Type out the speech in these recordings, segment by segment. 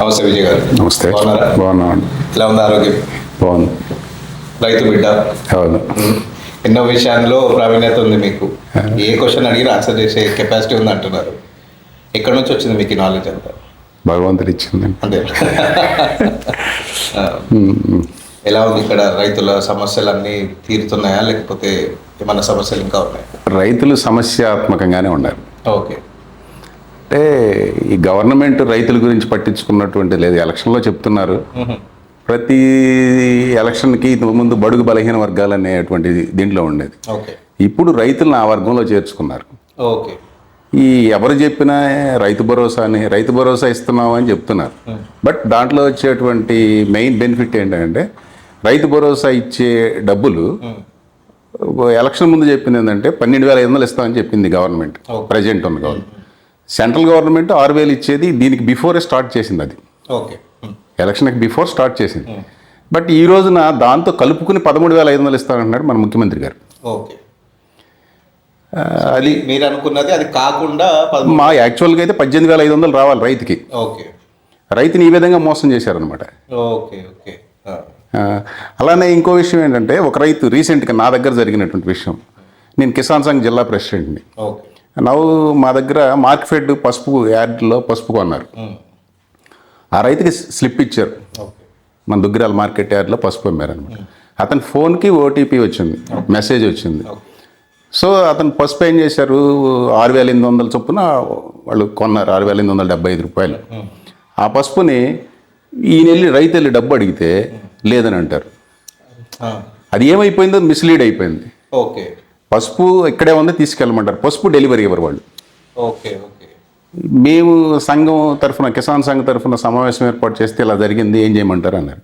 నమస్తే విజయ్ గారు. నమస్తే. బాగున్నారా? బాగున్నామండి. ఎలా ఉంది ఆరోగ్యం? బాగుంది. రైతు బిడ్డ. అవును. ఎన్నో విషయాల్లో ప్రావీణ్యత ఉంది మీకు. ఏ క్వశ్చన్ అడిగినా ఆన్సర్ చేసే కెపాసిటీ ఉంది అంటున్నారు. ఎక్కడి నుంచి వచ్చింది మీకు ఈ నాలెడ్జ్ అంతా? భగవంతుడు ఇచ్చిందండి. అంతే. ఎలా ఉంది ఇక్కడ రైతుల సమస్యలన్నీ తీరుతున్నాయా, లేకపోతే ఏమన్నా సమస్యలు ఇంకా ఉన్నాయి? రైతులు సమస్యాత్మకంగానే ఉన్నారు. ఓకే. అంటే ఈ గవర్నమెంట్ రైతుల గురించి పట్టించుకున్నటువంటి లేదు. ఎలక్షన్లో చెప్తున్నారు, ప్రతి ఎలక్షన్కి ముందు బడుగు బలహీన వర్గాలు అనేటువంటి దీంట్లో ఉండేది. ఓకే. ఇప్పుడు రైతులను ఆ వర్గంలో చేర్చుకున్నారు. ఓకే. ఈ ఎవరు చెప్పినా రైతు భరోసా ఇస్తున్నాము అని చెప్తున్నారు. బట్ దాంట్లో వచ్చేటువంటి మెయిన్ బెనిఫిట్ ఏంటంటే రైతు భరోసా ఇచ్చే డబ్బులు ఎలక్షన్ ముందు చెప్పింది ఏంటంటే 12,500 ఇస్తామని చెప్పింది గవర్నమెంట్, ప్రజెంట్ ఉన్న గవర్నమెంట్. సెంట్రల్ గవర్నమెంట్ 6,000 ఇచ్చేది దీనికి బిఫోరే స్టార్ట్ చేసింది. అది ఓకే, ఎలక్షన్కి బిఫోర్ స్టార్ట్ చేసింది. బట్ ఈ రోజున దాంతో కలుపుకుని 13,500 ఇస్తామంటున్నాడు మన ముఖ్యమంత్రి గారు. ఓకే. అది మీరు అనుకున్నది అది కాకుండా మా యాక్చువల్గా అయితే 18,500 రావాలి రైతుకి. ఓకే. రైతుని ఈ విధంగా మోసం చేశారనమాట. ఓకే. ఓకే. అలానే ఇంకో విషయం ఏంటంటే, ఒక రైతు రీసెంట్గా నా దగ్గర జరిగినటువంటి విషయం, నేను కిసాన్ సంఘ్ జిల్లా ప్రెసిడెంట్ని. ఓకే. నవ్వు మా దగ్గర మార్కెట్ పసుపు యార్డ్లో పసుపు కొన్నారు. ఆ రైతుకి స్లిప్ ఇచ్చారు, మన దుగ్గిరాల మార్కెట్ యార్డ్లో పసుపు అమ్మారనమాట. అతని ఫోన్కి ఓటీపీ వచ్చింది, మెసేజ్ వచ్చింది. సో అతను పసుపు ఏం చేశారు, 6,800 చొప్పున వాళ్ళు కొన్నారు, 6,875 రూపాయలు. ఆ పసుపుని రైతు వెళ్ళి డబ్బు అడిగితే లేదని అంటారు. అది ఏమైపోయిందో మిస్లీడ్ అయిపోయింది. ఓకే. పసుపు ఇక్కడే ఉంది, తీసుకెళ్ళమంటారు. పసుపు డెలివరీ ఇవ్వరు వాళ్ళు. ఓకే. ఓకే. మేము సంఘం తరఫున, కిసాన్ సంఘం తరఫున సమావేశం ఏర్పాటు చేస్తే ఇలా జరిగింది, ఏం చేయమంటారు అన్నారు.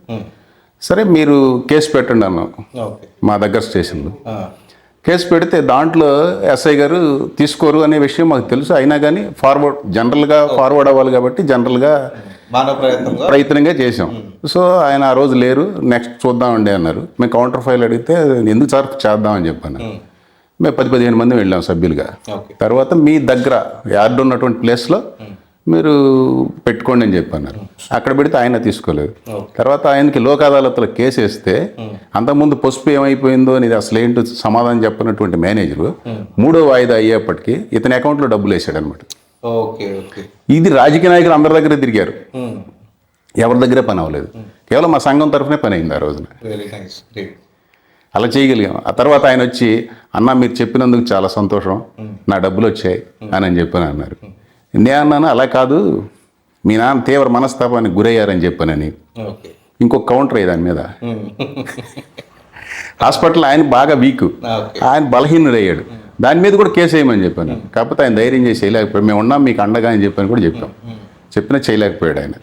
సరే మీరు కేసు పెట్టండి అన్నాం మా దగ్గర స్టేషన్లో. కేసు పెడితే దాంట్లో ఎస్ఐ గారు తీసుకోరు అనే విషయం మాకు తెలుసు. అయినా కానీ జనరల్గా ఫార్వర్డ్ అవ్వాలి కాబట్టి జనరల్గా ప్రయత్నంగా చేసాం. సో ఆయన ఆ రోజు లేరు, నెక్స్ట్ చూద్దామండి అన్నారు. మేము కౌంటర్ ఫైల్ అడిగితే ఎందుకు సార్ చేద్దామని చెప్పాను. మేము 10-15 మంది వెళ్ళాం సభ్యులుగా. తర్వాత మీ దగ్గర యార్డ్ ఉన్నటువంటి ప్లేస్లో మీరు పెట్టుకోండి అని చెప్పాను. అక్కడ పెడితే ఆయన తీసుకోలేదు. తర్వాత ఆయనకి లోక్ అదాలత్లో కేసు వేస్తే అంతకుముందు పసుపు ఏమైపోయిందో అనేది అసలు ఏంటో సమాధానం చెప్పినటువంటి మేనేజరు 3వ వాయిదా అయ్యేప్పటికీ ఇతని అకౌంట్లో డబ్బులు వేసాడు అనమాట. ఇది రాజకీయ నాయకులు అందరి దగ్గర తిరిగారు, ఎవరి దగ్గర పని అవ్వలేదు. కేవలం మా సంఘం తరఫునే పని అయింది ఆ రోజున. అలా చేయగలిగాం. ఆ తర్వాత ఆయన వచ్చి, అన్న మీరు చెప్పినందుకు చాలా సంతోషం, నా డబ్బులు వచ్చాయి అని చెప్పని అన్నారు. నేను అన్నాను, అలా కాదు, మీ నాన్న తీవ్ర మనస్తాపానికి గురయ్యారని చెప్పానని. ఇంకొక కౌంటర్ అయ్యి దాని మీద. హాస్పిటల్ ఆయన బాగా వీక్, ఆయన బలహీనుడయ్యాడు, దాని మీద కూడా కేసు వేయమని చెప్పాను. కాకపోతే ఆయన ధైర్యం చేసి చేయలేకపోయాడు. మేము ఉన్నాం మీకు అండగా అని చెప్పని కూడా చెప్పినా చేయలేకపోయాడు ఆయన.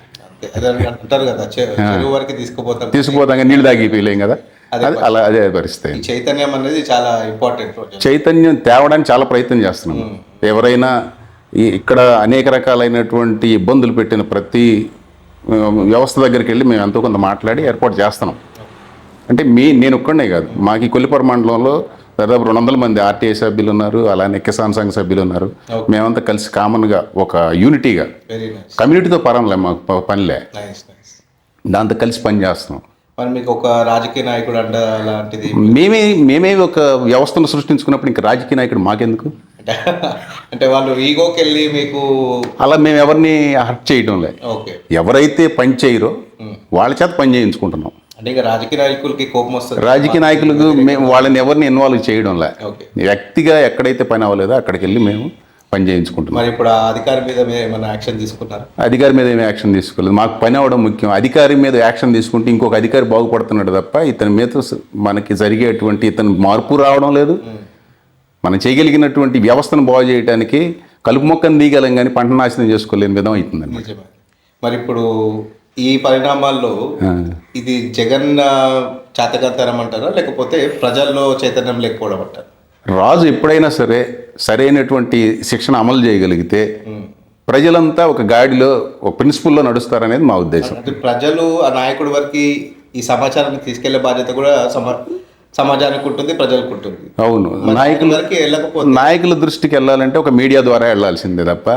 తీసుకుపోతాం నీళ్ళు తాగిపోయలేం కదా, అలా అదే పరిస్థితి. చైతన్యం అనేది చాలా ఇంపార్టెంట్. చైతన్యం తేవడానికి చాలా ప్రయత్నం చేస్తున్నాం. ఎవరైనా ఇక్కడ అనేక రకాలైనటువంటి ఇబ్బందులు పెట్టిన ప్రతి వ్యవస్థ దగ్గరికి వెళ్ళి మేము ఎంతో కొంత మాట్లాడి ఏర్పాటు చేస్తున్నాం. అంటే నేను ఒక్కడే కాదు, మాకు ఈ కొల్లిపర మండలంలో దాదాపు 200 మంది ఆర్టీఐ సభ్యులు ఉన్నారు, అలానే కిసాన్ సంఘ సభ్యులు ఉన్నారు. మేమంతా కలిసి కామన్గా ఒక యూనిటీగా, కమ్యూనిటీతో పరంలే మాకు పనిలే, దాంతో కలిసి పని చేస్తున్నాం. మరి మీకు ఒక రాజకీయ నాయకుడు అంటే అలాంటిది మేమే ఒక వ్యవస్థను సృష్టించుకున్నప్పుడు ఇంకా రాజకీయ నాయకుడు మాకెందుకు? అంటే వాళ్ళు ఈగోకి వెళ్ళి మీకు అలా మేము ఎవరిని హర్ట్ చేయడం లేదు. ఎవరైతే పని చేయరో వాళ్ళ చేత పని చేయించుకుంటున్నాం. అంటే ఇంకా రాజకీయ నాయకులకి కోపం వస్తుంది. రాజకీయ నాయకులకు మేము వాళ్ళని ఎవరిని ఇన్వాల్వ్ చేయడం లే. వ్యక్తిగా ఎక్కడైతే పని అవ్వలేదో అక్కడికి వెళ్ళి మేము పని చేయించుకుంటున్నాం. మరి ఇప్పుడు ఆ అధికారి మీద ఏమైనా యాక్షన్ తీసుకుంటారా? అధికారి మీద ఏమీ యాక్షన్ తీసుకోలేదు. మాకు పని అవ్వడం ముఖ్యం. అధికారి మీద యాక్షన్ తీసుకుంటే ఇంకొక అధికారి బాగుపడుతున్నాడు తప్ప ఇతని మీద మనకి జరిగేటువంటి ఇతను మార్పు రావడం లేదు. మనం చేయగలిగినటువంటి వ్యవస్థను బాగు చేయడానికి కలుపు మొక్కను తీయగలం కానీ పంట నాశనం చేసుకోలేని విధం అవుతుందండి. మరి ఇప్పుడు ఈ పరిణామాల్లో ఇది జగన్ చేతకాంతనం అంటారా, లేకపోతే ప్రజల్లో చైతన్యం లేకపోవడం అంటారా? రాజు ఎప్పుడైనా సరే సరైనటువంటి శిక్షణ అమలు చేయగలిగితే ప్రజలంతా ఒక గాడిలో, ఒక ప్రిన్సిపల్లో నడుస్తారనేది మా ఉద్దేశం. ప్రజలు ఆ నాయకుడి వరకు ఈ సమాచారాన్ని తీసుకెళ్లే బాధ్యత కూడా సమాజానికి ఉంటుంది, ప్రజలకు ఉంటుంది. అవును, నాయకులకి వెళ్ళకపోతే నాయకుల దృష్టికి వెళ్ళాలంటే ఒక మీడియా ద్వారా వెళ్ళాల్సిందే తప్ప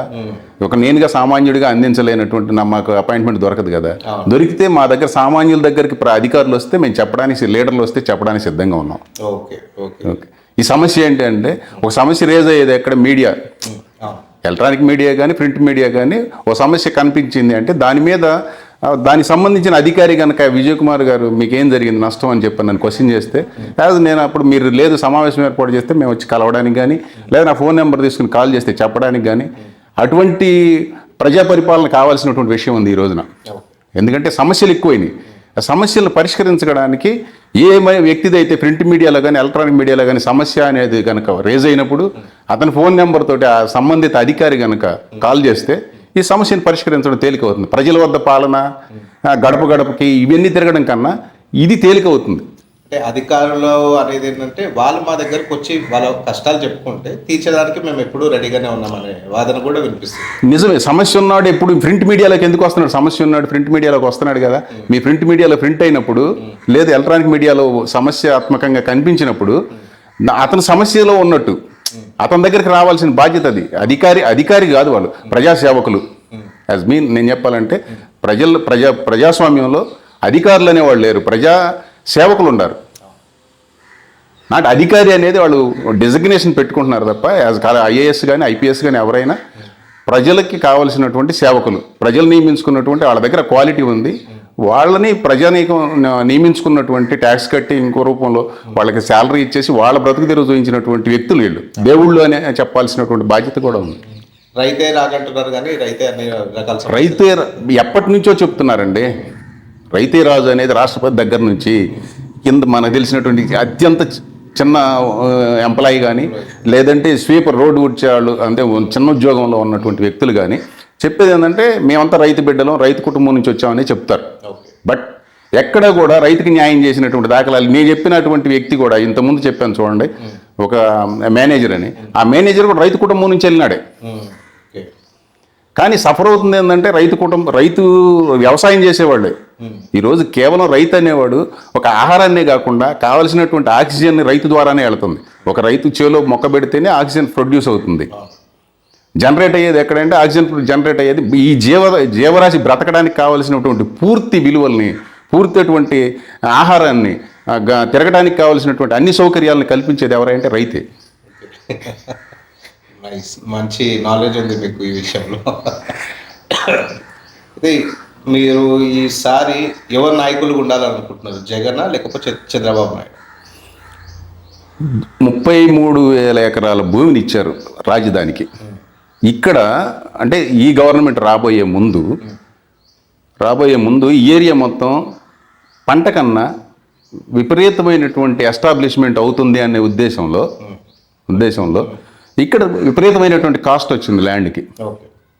ఒక నేనుగా సామాన్యుడిగా అందించలేనటువంటి మాకు అపాయింట్మెంట్ దొరకదు కదా. దొరికితే మా దగ్గర సామాన్యుల దగ్గరికి అధికారులు వస్తే మేము చెప్పడానికి, లీడర్లు వస్తే చెప్పడానికి సిద్ధంగా ఉన్నాం. Okay okay okay. ఈ సమస్య ఏంటి అంటే ఒక సమస్య రేజ్ అయ్యేది ఎక్కడ మీడియా, ఎలక్ట్రానిక్ మీడియా కానీ ప్రింట్ మీడియా కానీ ఒక సమస్య కనిపించింది అంటే దాని మీద దానికి సంబంధించిన అధికారి కనుక విజయ్ కుమార్ గారు మీకేం జరిగింది నష్టం అని చెప్పి నన్ను క్వశ్చన్ చేస్తే లేదు నేను అప్పుడు మీరు లేదు సమావేశం ఏర్పాటు చేస్తే మేము వచ్చి కలవడానికి కానీ లేదా నా ఫోన్ నెంబర్ తీసుకుని కాల్ చేస్తే చెప్పడానికి కానీ అటువంటి ప్రజా పరిపాలన కావాల్సినటువంటి విషయం ఉంది ఈ రోజున. ఎందుకంటే సమస్యలు ఎక్కువైనాయి. ఆ సమస్యలను పరిష్కరించడానికి ఏ వ్యక్తిదైతే ప్రింట్ మీడియాలో కానీ ఎలక్ట్రానిక్ మీడియాలో కానీ సమస్య అనేది కనుక రేజ్ అయినప్పుడు అతని ఫోన్ నెంబర్ తోటి ఆ సంబంధిత అధికారి కనుక కాల్ చేస్తే ఈ సమస్యను పరిష్కరించడం తేలికవుతుంది. ప్రజల వద్ద పాలన, గడప గడపకి ఇవన్నీ తిరగడం కన్నా ఇది తేలికవుతుంది. అంటే అధికారులు అనేది ఏంటంటే వాళ్ళు మా దగ్గరకు వచ్చి వాళ్ళ కష్టాలు చెప్పుకుంటే తీర్చడానికి మేము ఎప్పుడూ రెడీగానే ఉన్నామనే వాదన కూడా వినిపిస్తుంది. నిజమే, సమస్య ఉన్నాడు ఎప్పుడు ప్రింట్ మీడియాలోకి ఎందుకు వస్తున్నాడు, సమస్య ఉన్నాడు ప్రింట్ మీడియాలోకి వస్తున్నాడు కదా. మీ ప్రింట్ మీడియాలో ప్రింట్ అయినప్పుడు లేదా ఎలక్ట్రానిక్ మీడియాలో సమస్యాత్మకంగా కనిపించినప్పుడు అతని సమస్యలో ఉన్నట్టు అతని దగ్గరికి రావాల్సిన బాధ్యత అది. అధికారి కాదు, వాళ్ళు ప్రజాసేవకులు. యాజ్ మీన్ నేను చెప్పాలంటే ప్రజాస్వామ్యంలో అధికారులు అనేవాళ్ళు లేరు, ప్రజా సేవకులు ఉన్నారు. నాటి అధికారి అనేది వాళ్ళు డెసిగ్నేషన్ పెట్టుకుంటున్నారు తప్ప యాజ్ ఐఏఎస్ కానీ ఐపీఎస్ కానీ ఎవరైనా ప్రజలకి కావాల్సినటువంటి సేవకులు, ప్రజలు నియమించుకున్నటువంటి వాళ్ళ దగ్గర క్వాలిటీ ఉంది. వాళ్ళని ప్రజానీకం నియమించుకున్నటువంటి ట్యాక్స్ కట్టి ఇంకో రూపంలో వాళ్ళకి శాలరీ ఇచ్చేసి వాళ్ళ బ్రతుకు తెరువు చూపించినటువంటి వ్యక్తులు వీళ్ళు. దేవుళ్ళు అనే చెప్పాల్సినటువంటి బాధ్యత కూడా ఉంది. రైతే రాజంటున్నారు కానీ రైతే అన్ని రకాల రైతే ఎప్పటి నుంచో చెప్తున్నారండి. రైతే రాజు అనేది రాష్ట్రపతి దగ్గర నుంచి కింద మనకు తెలిసినటువంటి అత్యంత చిన్న ఎంప్లాయీ కానీ లేదంటే స్వీపర్ రోడ్డు ఊడ్చేవాళ్ళు అంటే చిన్న ఉద్యోగంలో ఉన్నటువంటి వ్యక్తులు కానీ చెప్పేది ఏంటంటే మేమంతా రైతు బిడ్డలం, రైతు కుటుంబం నుంచి వచ్చామని చెప్తారు. బట్ ఎక్కడ కూడా రైతుకి న్యాయం చేసినటువంటి దాఖలాలు నేను చెప్పినటువంటి వ్యక్తి కూడా ఇంతకుముందు చెప్పాను చూడండి, ఒక మేనేజర్ అని, ఆ మేనేజర్ కూడా రైతు కుటుంబం నుంచి వెళ్ళినాడే. కానీ సఫర్ అవుతుంది ఏంటంటే రైతు వ్యవసాయం చేసేవాళ్ళే. ఈరోజు కేవలం రైతు అనేవాడు ఒక ఆహారాన్నే కాకుండా కావలసినటువంటి ఆక్సిజన్ రైతు ద్వారానే వెళుతుంది. ఒక రైతు చేలో మొక్క పెడితేనే ఆక్సిజన్ ప్రొడ్యూస్ అవుతుంది. జనరేట్ అయ్యేది ఎక్కడంటే ఆక్సిజన్ జనరేట్ అయ్యేది ఈ జీవరాశి బ్రతకడానికి కావాల్సినటువంటి పూర్తి విలువల్ని, పూర్తి ఆహారాన్ని, తిరగడానికి కావాల్సినటువంటి అన్ని సౌకర్యాలను కల్పించేది ఎవరంటే రైతే. మంచి నాలెడ్జ్ ఉంది మీకు ఈ విషయంలో. అయితే మీరు ఈసారి ఎవరు నాయకులు ఉండాలనుకుంటున్నారు, జగన్ లేకపోతే చంద్రబాబు నాయుడు? 33,000 ఎకరాల భూమిని ఇచ్చారు రాజధానికి. ఇక్కడ అంటే ఈ గవర్నమెంట్ రాబోయే ముందు ఈ ఏరియా మొత్తం పంట కన్నా విపరీతమైనటువంటి ఎస్టాబ్లిష్మెంట్ అవుతుంది అనే ఉద్దేశంలో ఇక్కడ విపరీతమైనటువంటి కాస్ట్ వచ్చింది ల్యాండ్కి.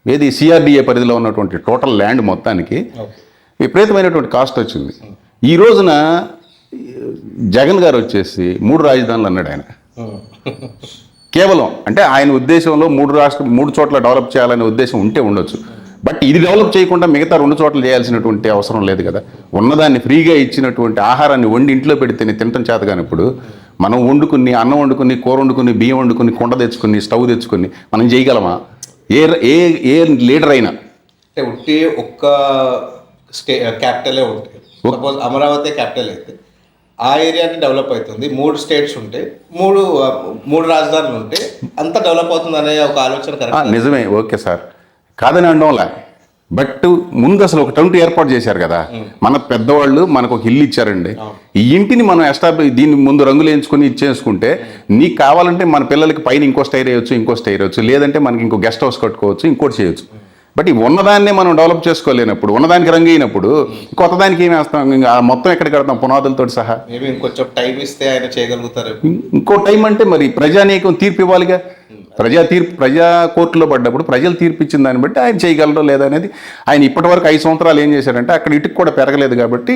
ఏది సిఆర్డిఏ పరిధిలో ఉన్నటువంటి టోటల్ ల్యాండ్ మొత్తానికి విపరీతమైనటువంటి కాస్ట్ వచ్చింది. ఈ రోజున జగన్ గారు వచ్చేసి 3 రాజధానులు అన్నాడు ఆయన. కేవలం అంటే ఆయన ఉద్దేశంలో 3 చోట్ల డెవలప్ చేయాలనే ఉద్దేశం ఉంటే ఉండొచ్చు. బట్ ఇది డెవలప్ చేయకుండా మిగతా 2 చోట్ల చేయాల్సినటువంటి అవసరం లేదు కదా. ఉన్నదాన్ని ఫ్రీగా ఇచ్చినటువంటి ఆహారాన్ని వండి ఇంట్లో పెడితేనే తినటం చేత కానప్పుడు మనం వండుకుని, అన్నం వండుకుని, కూర వండుకుని, బియ్యం వండుకుని, కుండ తెచ్చుకుని, స్టవ్ తెచ్చుకుని మనం చేయగలమా? ఏ లీడర్ అయినా అంటే ఉంటే ఒక్క క్యాపిటలే ఉంటాయి. సపోజ్ అమరావతి క్యాపిటల్ అయితే ఆ ఏరియాని డెవలప్ అవుతుంది. 3 స్టేట్స్ ఉంటే 3 రాజధానులు ఉంటే అంత డెవలప్ అవుతుంది అనే ఒక ఆలోచన నిజమే. ఓకే సార్, కాదని అనడంలా. బట్ ముందు అసలు ఒక టౌన్ ఏర్పాటు చేశారు కదా మన పెద్దవాళ్ళు, మనకు ఒక ఇల్లు ఇచ్చారండి. ఈ ఇంటిని మనం దీన్ని ముందు రంగులు వేయించుకుని ఇచ్చేసుకుంటే నీకు కావాలంటే మన పిల్లలకి పైన ఇంకో స్టైర్ వేయచ్చు, లేదంటే మనకి ఇంకో గెస్ట్ హౌస్ కట్టుకోవచ్చు, ఇంకోటి చేయొచ్చు. బట్ ఈ ఉన్నదాన్నే మనం డెవలప్ చేసుకోలేనప్పుడు, ఉన్నదానికి రంగు అయినప్పుడు కొత్తదానికి ఏమి వేస్తాం? ఇంకా మొత్తం ఎక్కడ కడతాం పునాదులతో సహా? కొంచెం టైం ఇస్తే ఆయన చేయగలుగుతారు. ఇంకో టైం అంటే మరి ప్రజానీకం తీర్పు ఇవ్వాలిగా. ప్రజా కోర్టులో పడ్డప్పుడు ప్రజలు తీర్పు ఇచ్చిన దాన్ని బట్టి ఆయన చేయగలరో లేదా అనేది. ఆయన ఇప్పటి వరకు 5 సంవత్సరాలు ఏం చేశారంటే అక్కడ ఇటుకు కూడా పెరగలేదు కాబట్టి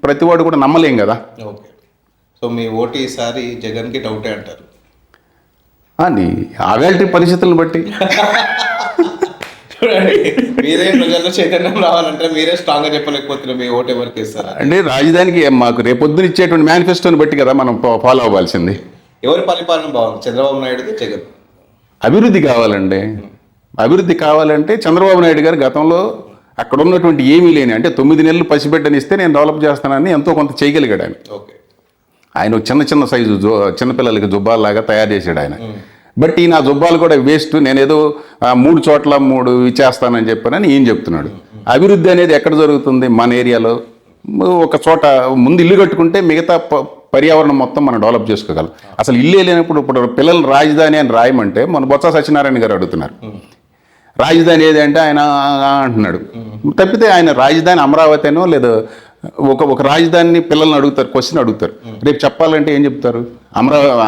ప్రతివాడు కూడా నమ్మలేం కదా. ఓకే, సో మీ ఓటు ఈసారి జగన్కి డౌటే అంటారు అని ఆవేల్టి పరిస్థితులను బట్టి చూడండి, మీరే ప్రజల్లో చైతన్యం రావాలంటే మీరే స్ట్రాంగ్ గా చెప్పలేకపోతున్నారు. మీ ఓటు ఎవరికి ఇస్తారా? అంటే రాజధానికి మాకు రేపొద్దున ఇచ్చేటువంటి మేనిఫెస్టోని బట్టి కదా మనం ఫాలో అవ్వాల్సింది. ఎవరి పరిపాలన బాగుంది, చంద్రబాబు నాయుడుది, జగన్? అభివృద్ధి కావాలండి. అభివృద్ధి కావాలంటే చంద్రబాబు నాయుడు గారు గతంలో అక్కడ ఉన్నటువంటి ఏమీ లేని, అంటే 9 నెలలు పసిబిడ్డనిస్తే నేను డెవలప్ చేస్తానని ఎంతో కొంత చేయగలిగాడు ఆయన. ఓకే. ఆయన చిన్న చిన్న సైజు చిన్నపిల్లలకి జుబ్బాల్లాగా తయారు చేశాడు ఆయన. బట్ ఈయన జుబ్బాలు కూడా వేస్ట్, నేనేదో 3 చోట్ల 3 ఇచ్చేస్తానని చెప్పానని ఈయన చెప్తున్నాడు. అభివృద్ధి అనేది ఎక్కడ జరుగుతుంది? మన ఏరియాలో ఒక చోట ముందు ఇల్లు కట్టుకుంటే మిగతా పర్యావరణం మొత్తం మనం డెవలప్ చేసుకోగలం. అసలు ఇల్లే లేనప్పుడు ఇప్పుడు పిల్లలు రాజధాని అని రాయమంటే మన బొత్స సత్యనారాయణ గారు అడుగుతున్నారు రాజధాని ఏది అంటే ఆయన అంటున్నాడు. తప్పితే ఆయన రాజధాని అమరావతి అనో లేదా ఒక రాజధానిని పిల్లల్ని అడుగుతారు, క్వశ్చన్ అడుగుతారు. రేపు చెప్పాలంటే ఏం చెప్తారు?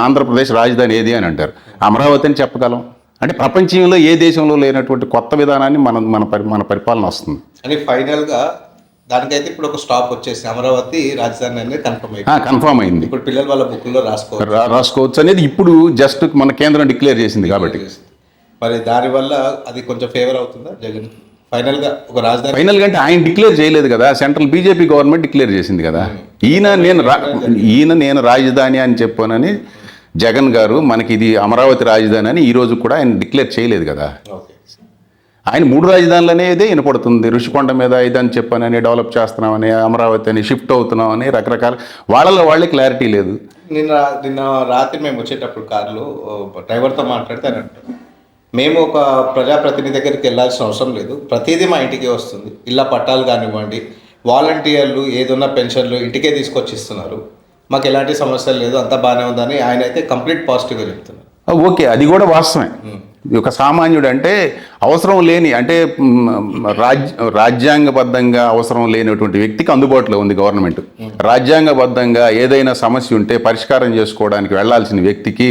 ఆంధ్రప్రదేశ్ రాజధాని ఏది అని అంటారు. అమరావతి అని చెప్పగలం. అంటే ప్రపంచంలో ఏ దేశంలో లేనటువంటి కొత్త విధానాన్ని మన పరిపాలన వస్తుంది. అని ఫైనల్ గా దానికైతే ఇప్పుడు ఒక స్టాప్ వచ్చేసి అమరావతి రాజధాని అనేది కన్ఫర్మ్ అయింది. ఇప్పుడు పిల్లల వాళ్ళ బుక్లో రాసుకోవచ్చు అనేది ఇప్పుడు జస్ట్ మన కేంద్రం డిక్లేర్ చేసింది కాబట్టి. మరి దానివల్ల అది కొంచెం ఫేవర్ అవుతుందా జగన్? ఫైనల్ గా ఒక రాజధాని ఫైనల్ గా అంటే ఆయన డిక్లేర్ చేయలేదు కదా, సెంట్రల్ బీజేపీ గవర్నమెంట్ డిక్లేర్ చేసింది కదా. నేను రాజధాని అని చెప్పానని జగన్ గారు మనకి ఇది అమరావతి రాజధాని అని ఈ రోజు కూడా ఆయన డిక్లేర్ చేయలేదు కదా. ఆయన 3 రాజధానులు అనేది వినపడుతుంది. ఋషికొండ మీద ఇదని చెప్పానని, డెవలప్ చేస్తున్నామని, అమరావతి అని, షిఫ్ట్ అవుతున్నామని రకరకాల వాళ్ళే క్లారిటీ లేదు. నిన్న రాత్రి మేము వచ్చేటప్పుడు కారులో డ్రైవర్తో మాట్లాడితే మేము ఒక ప్రజాప్రతినిధి దగ్గరికి వెళ్ళాల్సిన అవసరం లేదు, ప్రతిదీ మా ఇంటికే వస్తుంది. ఇళ్ళ పట్టాలు కానివ్వండి, వాలంటీర్లు ఏదన్నా పెన్షన్లు ఇంటికే తీసుకొచ్చి ఇస్తున్నారు, మాకు ఎలాంటి సమస్యలు లేదు, అంతా బాగానే ఉందని ఆయన అయితే కంప్లీట్ పాజిటివ్గా చెప్తున్నారు. ఓకే, అది కూడా వాస్తవమే. ఒక సామాన్యుడు అంటే అవసరం లేని, అంటే రాజ్యాంగబద్ధంగా అవసరం లేనటువంటి వ్యక్తికి అందుబాటులో ఉంది గవర్నమెంట్. రాజ్యాంగబద్ధంగా ఏదైనా సమస్య ఉంటే పరిష్కారం చేసుకోవడానికి వెళ్ళాల్సిన వ్యక్తికి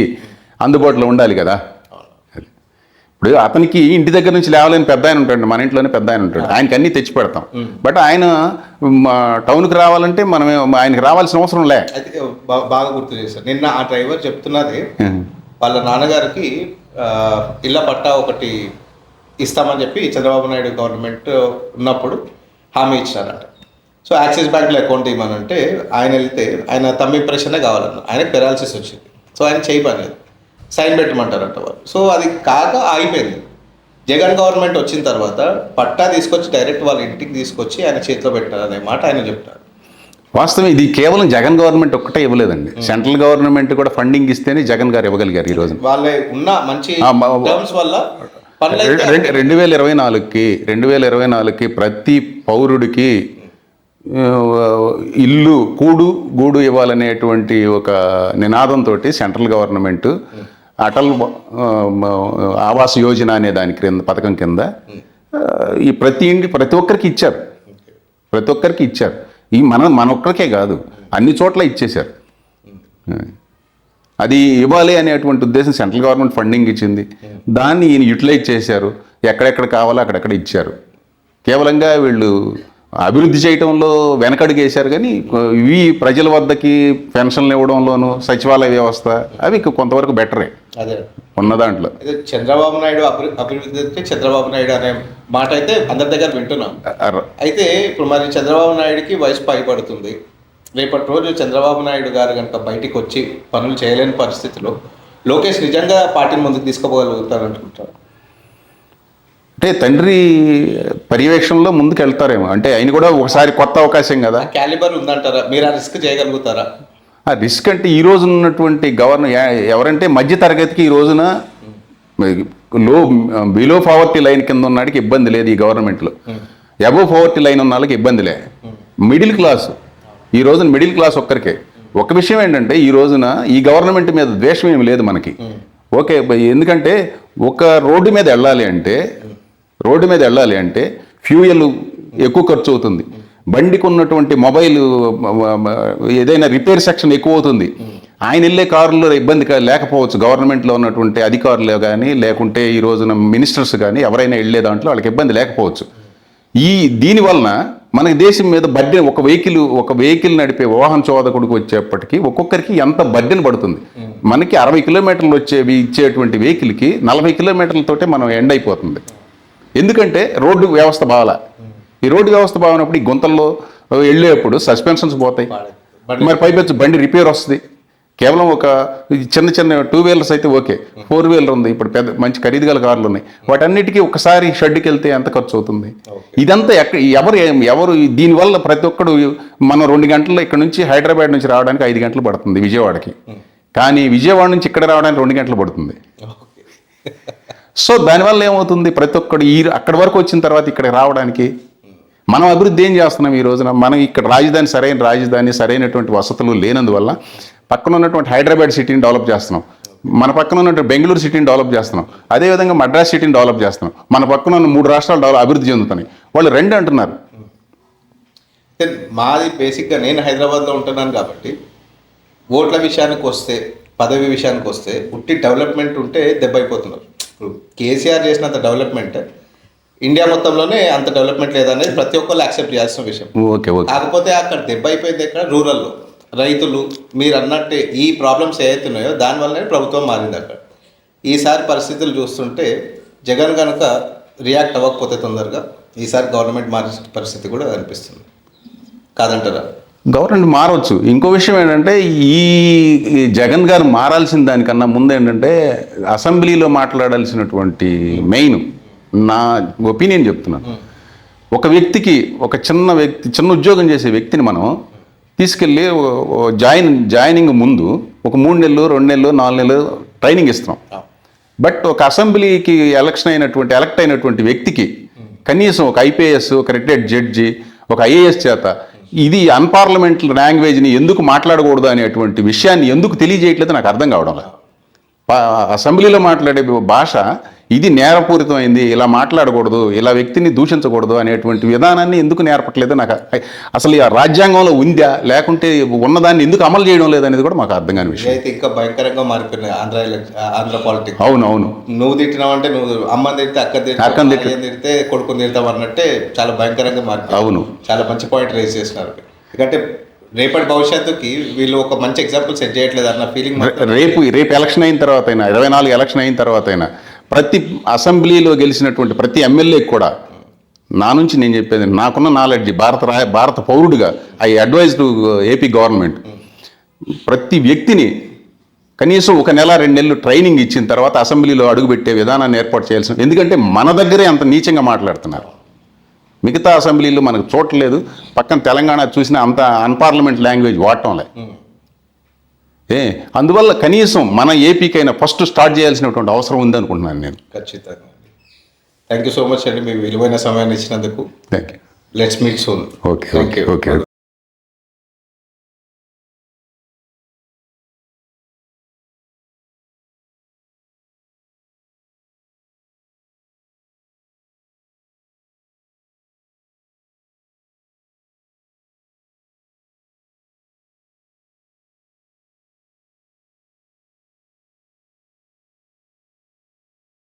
అందుబాటులో ఉండాలి కదా. ఇప్పుడు అతనికి ఇంటి దగ్గర నుంచి లేవలేని పెద్ద ఆయన ఉంటాడు, మన ఇంట్లోనే పెద్ద ఆయన ఉంటాడు, ఆయనకి అన్నీ తెచ్చి పెడతాం. బట్ ఆయన టౌన్కి రావాలంటే మనం ఆయనకి రావాల్సిన అవసరం లే. అయితే బాగా గుర్తు చేశారు. నిన్న ఆ డ్రైవర్ చెప్తున్నది వాళ్ళ నాన్నగారికి ఇళ్ళ పట్టా ఒకటి ఇస్తామని చెప్పి చంద్రబాబు నాయుడు గవర్నమెంట్ ఉన్నప్పుడు హామీ ఇచ్చినారంట. సో యాక్సిస్ బ్యాంక్లో అకౌంట్ ఇవ్వమనంటే ఆయన వెళ్తే ఆయన తమ్ ఇంప్రెషనే కావాలన్నారు. ఆయనకు పెరాలసిస్ వచ్చింది. సో ఆయన చేయలేదు, సైన్ పెట్టమంటారంట వాళ్ళు. సో అది కాక ఆగిపోయింది. జగన్ గవర్నమెంట్ వచ్చిన తర్వాత పట్టా తీసుకొచ్చి డైరెక్ట్ వాళ్ళ ఇంటికి తీసుకొచ్చి ఆయన చేతిలో పెట్టారనే మాట ఆయన చెప్తారు. వాస్తవం ఇది కేవలం జగన్ గవర్నమెంట్ ఒక్కటే ఇవ్వలేదండి, సెంట్రల్ గవర్నమెంట్ కూడా ఫండింగ్ ఇస్తేనే జగన్ గారు ఇవ్వగలిగారు. ఈ రోజు వాళ్ళే ఉన్న మంచి టర్మ్స్ వల్ల 2024కి ప్రతి పౌరుడికి ఇల్లు గూడు ఇవ్వాలనేటువంటి ఒక నినాదంతో సెంట్రల్ గవర్నమెంట్ అటల్ ఆవాస్ యోజన అనే దాని పథకం కింద ఈ ప్రతి ఒక్కరికి ఇచ్చారు. ఈ మన ఒక్కరికే కాదు, అన్ని చోట్ల ఇచ్చేశారు. అది ఇవ్వాలి అనేటువంటి ఉద్దేశం సెంట్రల్ గవర్నమెంట్ ఫండింగ్ ఇచ్చింది, దాన్ని ఈయన యూటిలైజ్ చేశారు. ఎక్కడెక్కడ కావాలో అక్కడెక్కడ ఇచ్చారు. కేవలంగా వీళ్ళు అభివృద్ధి చేయడంలో వెనకడుగేశారు, కానీ ఇవి ప్రజల వద్దకి పెన్షన్లు ఇవ్వడంలోనూ సచివాలయ వ్యవస్థ అవి కొంతవరకు బెటరే అదే ఉన్న దాంట్లో. చంద్రబాబు నాయుడు అభివృద్ధి చంద్రబాబు నాయుడు అనే మాట అయితే అందరి దగ్గర వింటున్నాం. అయితే ఇప్పుడు మరి చంద్రబాబు నాయుడుకి వయసు పైబడుతుంది. రేపటి రోజు చంద్రబాబు నాయుడు గారు కనుక బయటికి వచ్చి పనులు చేయలేని పరిస్థితిలో లోకేష్ నిజంగా పార్టీని ముందుకు తీసుకోగలుగుతారు అనుకుంటారు? అంటే తండ్రి పర్యవేక్షణలో ముందుకు వెళ్తారేమో. అంటే ఆయన కూడా ఒకసారి కొత్త అవకాశం కదా, క్యాలిబర్ ఉందంటారా? మీరు ఆ రిస్క్ చేయగలుగుతారా? ఆ రిస్క్ అంటే ఈ రోజు ఉన్నటువంటి గవర్నర్ ఎవరంటే మధ్య తరగతికి ఈ రోజున బిలో పవర్టీ లైన్ కింద ఉన్నవాడికి ఇబ్బంది లేదు ఈ గవర్నమెంట్లో. అబోవ్ పవర్టీ లైన్ ఉన్న వాళ్ళకి ఇబ్బంది లే. మిడిల్ క్లాస్ ఈ రోజున మిడిల్ క్లాస్ ఒక్కరికే. ఒక విషయం ఏంటంటే ఈ రోజున ఈ గవర్నమెంట్ మీద ద్వేషం ఏమి లేదు మనకి. ఓకే, ఎందుకంటే ఒక రోడ్డు మీద వెళ్ళాలి అంటే ఫ్యూయల్ ఎక్కువ ఖర్చు అవుతుంది. బండికి ఉన్నటువంటి మొబైల్ ఏదైనా రిపేర్ సెక్షన్ ఎక్కువ అవుతుంది. ఆయన వెళ్ళే కారులో ఇబ్బంది లేకపోవచ్చు, గవర్నమెంట్లో ఉన్నటువంటి అధికారులు కానీ లేకుంటే ఈ రోజున మినిస్టర్స్ కానీ ఎవరైనా వెళ్ళే దాంట్లో వాళ్ళకి ఇబ్బంది లేకపోవచ్చు. దీనివలన మనకి దేశం మీద బర్డెన్ ఒక వెహికల్ నడిపే వాహన చోదకుడికి వచ్చేప్పటికీ ఒక్కొక్కరికి ఎంత బర్డెన్ పడుతుంది. మనకి 60 కిలోమీటర్లు ఇచ్చేటువంటి వెహికల్కి 40 కిలోమీటర్లతోటే మనం ఎండ్ అయిపోతుంది. ఎందుకంటే రోడ్డు వ్యవస్థ బావాల. ఈ రోడ్డు వ్యవస్థ బాగున్నప్పుడు ఈ గుంతల్లో వెళ్ళేప్పుడు సస్పెన్షన్స్ పోతాయి, మరి పైపెచ్చు బండి రిపేర్ వస్తుంది. కేవలం ఒక చిన్న చిన్న 2 వీలర్స్ అయితే ఓకే, 4 వీలర్ ఉంది, ఇప్పుడు పెద్ద మంచి ఖరీదు గల కార్లు ఉన్నాయి, వాటన్నిటికీ ఒకసారి షెడ్కి వెళ్తే ఎంత ఖర్చు అవుతుంది? ఇదంతా ఎవరు దీనివల్ల ప్రతి ఒక్కడు మనం 2 గంటల్లో ఇక్కడ నుంచి హైదరాబాద్ నుంచి రావడానికి 5 గంటలు పడుతుంది విజయవాడకి, కానీ విజయవాడ నుంచి ఇక్కడ రావడానికి 2 గంటలు పడుతుంది. సో దానివల్ల ఏమవుతుంది, ప్రతి ఒక్కడు అక్కడి వరకు వచ్చిన తర్వాత ఇక్కడ రావడానికి మనం అభివృద్ధి ఏం చేస్తున్నాం ఈ రోజున? మనం ఇక్కడ సరైన రాజధాని సరైనటువంటి వసతులు లేనందువల్ల పక్కన ఉన్నటువంటి హైదరాబాద్ సిటీని డెవలప్ చేస్తున్నాం, మన పక్కన ఉన్నటువంటి బెంగళూరు సిటీని డెవలప్ చేస్తున్నాం, అదేవిధంగా మద్రాస్ సిటీని డెవలప్ చేస్తున్నాం, మన పక్కన ఉన్న 3 రాష్ట్రాలు అభివృద్ధి చెందుతున్నాయి, వాళ్ళు 2 అంటున్నారు. మాది బేసిక్గా నేను హైదరాబాద్లో ఉంటున్నాను కాబట్టి ఓట్ల విషయానికి వస్తే, పదవి విషయానికి వస్తే ఉట్టి డెవలప్మెంట్ ఉంటే దెబ్బ అయిపోతున్నారు. ఇప్పుడు కేసీఆర్ చేసినంత డెవలప్మెంట్ ఇండియా మొత్తంలోనే అంత డెవలప్మెంట్ లేదనేది ప్రతి ఒక్కళ్ళు యాక్సెప్ట్ చేయాల్సిన విషయం. కాకపోతే అక్కడ దెబ్బ అయిపోయింది ఎక్కడ, రూరల్లో రైతులు. మీరు అన్నట్టే ఈ ప్రాబ్లమ్స్ ఏవైతున్నాయో దానివల్లనే ప్రభుత్వం మారింది అక్కడ. ఈసారి పరిస్థితులు చూస్తుంటే జగన్ కనుక రియాక్ట్ అవ్వకపోతే తొందరగా ఈసారి గవర్నమెంట్ మారే పరిస్థితి కూడా అనిపిస్తుంది, కాదంటారా? గవర్నమెంట్ మారవచ్చు. ఇంకో విషయం ఏంటంటే ఈ జగన్ గారు మారాల్సిన దానికన్నా ముందు ఏంటంటే అసెంబ్లీలో మాట్లాడాల్సినటువంటి మెయిన్, నా ఒపీనియన్ చెప్తున్నాను, ఒక వ్యక్తికి ఒక చిన్న ఉద్యోగం చేసే వ్యక్తిని మనం తీసుకెళ్ళి జాయినింగ్ ముందు ఒక 3 నెలలు 2 నెలలు 4 నెలలు ట్రైనింగ్ ఇస్తాం. బట్ ఒక అసెంబ్లీకి ఎలక్ట్ అయినటువంటి వ్యక్తికి కనీసం ఒక ఐపీఎస్, ఒక రిటైర్డ్ జడ్జి, ఒక ఐఏఎస్ చేత ఇది అన్పార్లమెంటరీ లాంగ్వేజ్ని ఎందుకు మాట్లాడకూడదు అనేటువంటి విషయాన్ని ఎందుకు తెలియజేయట్లేదు నాకు అర్థం కావడం లేదు. అసెంబ్లీలో మాట్లాడే భాష ఇది నేరపూరితమైంది, ఇలా మాట్లాడకూడదు, ఇలా వ్యక్తిని దూషించకూడదు అనేటువంటి విధానాన్ని ఎందుకు నేర్పట్లేదు నాకు అసలు ఆ రాజ్యాంగంలో ఉందా, లేకుంటే ఉన్నదాన్ని ఎందుకు అమలు చేయడం లేదనేది కూడా మాకు అర్థం కాని విషయం. అయితే ఇంకా భయంకరంగా మారిపోయినాయి ఆంధ్ర పాలిటిక్స్. అవును, నువ్వు తిట్టినావంటే నువ్వు అమ్మని తిడితే అక్కని తిడితే కొడుకుని తిడతావు అన్నట్టే చాలా భయంకరంగా మారిపోయింది. అవును, చాలా మంచి పాయింట్ రేజ్ చేసినారు. ఎందుకంటే రేపటి భవిష్యత్తుకి వీళ్ళు ఒక మంచి ఎగ్జాంపుల్ సెట్ చేయట్లేదు అన్న ఫీలింగ్. రేపు ఎలక్షన్ అయిన తర్వాత అయినా, 24 ఎలక్షన్ అయిన తర్వాత అయినా ప్రతి అసెంబ్లీలో గెలిచినటువంటి ప్రతి ఎమ్మెల్యేకి కూడా నా నుంచి నేను చెప్పేది, నాకున్న నాలెడ్జ్ భారత పౌరుడిగా I advise to AP government, ప్రతి వ్యక్తిని కనీసం 1 నెల 2 నెలలు ట్రైనింగ్ ఇచ్చిన తర్వాత అసెంబ్లీలో అడుగుపెట్టే విధానాన్ని ఏర్పాటు చేయాల్సింది. ఎందుకంటే మన దగ్గరే అంత నీచంగా మాట్లాడుతున్నారు, మిగతా అసెంబ్లీలో మనకు చూడలేదు. పక్కన తెలంగాణ చూసినా అంత అన్పార్లమెంట్ లాంగ్వేజ్ వాడటంలే. అందువల్ల కనీసం మన ఏపీకైనా ఫస్ట్ స్టార్ట్ చేయాల్సినటువంటి అవసరం ఉందనుకుంటున్నాను నేను. ఖచ్చితంగా. థ్యాంక్ యూ సో మచ్ అండి, మీ విలువైన సమయాన్ని ఇచ్చినందుకు. Thank you. Let's meet soon. Okay.